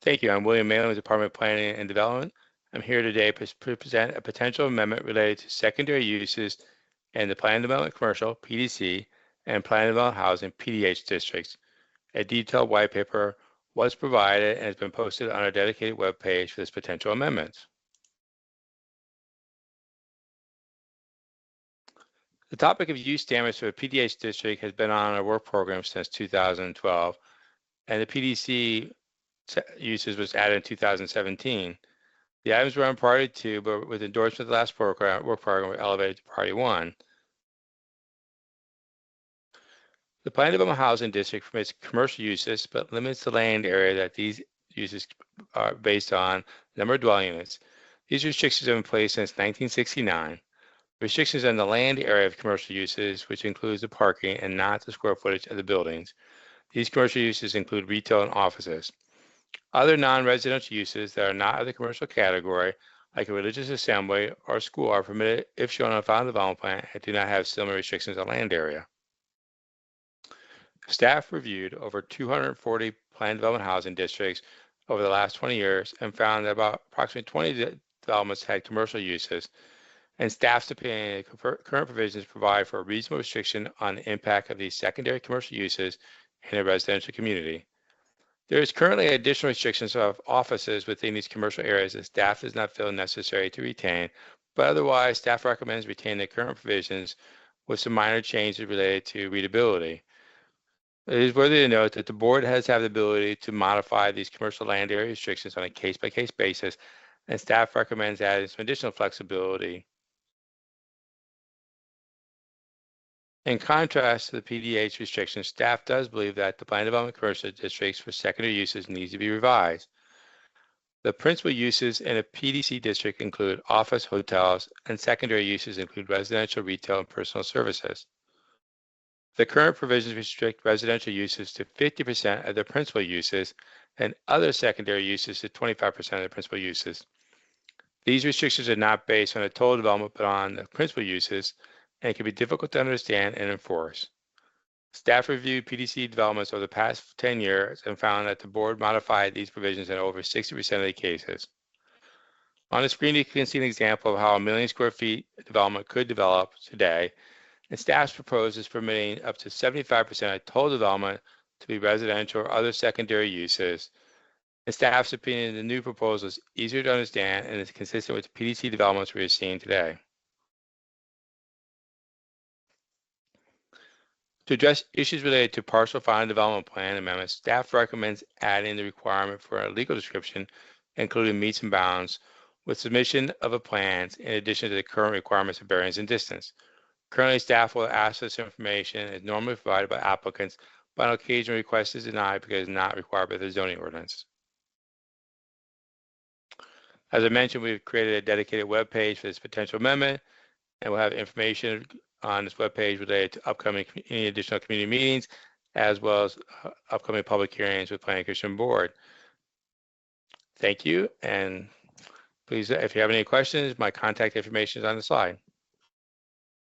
Thank you. I'm William Malin with the Department of Planning and Development. I'm here today to present a potential amendment related to secondary uses in the Plan Development Commercial, PDC, and Plan Development Housing, PDH districts. A detailed white paper was provided and has been posted on our dedicated web page for this potential amendment. The topic of use standards for a PDH district has been on our work program since 2012, and the PDC uses was added in 2017. The items were on Priority 2, but with endorsement of the last work program were elevated to Priority 1. The Plan Development Housing District permits commercial uses, but limits the land area that these uses are based on number of dwelling units. These restrictions have been in place since 1969. Restrictions on the land area of commercial uses, which includes the parking and not the square footage of the buildings. These commercial uses include retail and offices. Other non-residential uses that are not of the commercial category, like a religious assembly or school, are permitted if shown on a final development plan and do not have similar restrictions on land area. Staff reviewed over 240 planned development housing districts over the last 20 years and found that about approximately 20 developments had commercial uses, and staff's opinion current provisions provide for a reasonable restriction on the impact of these secondary commercial uses in a residential community. There is currently additional restrictions of offices within these commercial areas that staff does not feel necessary to retain, but otherwise staff recommends retaining the current provisions with some minor changes related to readability. It is worthy to note that the board has had the ability to modify these commercial land area restrictions on a case-by-case basis, and staff recommends adding some additional flexibility. In contrast to the PDH restrictions, staff does believe that the Plan Development Commercial Districts for secondary uses needs to be revised. The principal uses in a PDC district include office, hotels, and secondary uses include residential, retail, and personal services. The current provisions restrict residential uses to 50% of the principal uses and other secondary uses to 25% of the principal uses. These restrictions are not based on the total development, but on the principal uses, and can be difficult to understand and enforce. Staff reviewed PDC developments over the past 10 years and found that the board modified these provisions in over 60% of the cases. On the screen, you can see an example of how a 1 million square feet development could develop today, and staff's proposes permitting up to 75% of total development to be residential or other secondary uses. In staff's opinion, the new proposal is easier to understand and is consistent with the PDC developments we are seeing today. To address issues related to partial final development plan amendments, staff recommends adding the requirement for a legal description, including meets and bounds, with submission of a plan in addition to the current requirements of variance and distance. Currently, staff will ask this information is normally provided by applicants, but on occasion a request is denied because it is not required by the zoning ordinance. As I mentioned, we've created a dedicated web page for this potential amendment, and we'll have information on this webpage related to any additional community meetings, as well as upcoming public hearings with Planning Commission Board. Thank you, and please, if you have any questions, my contact information is on the slide.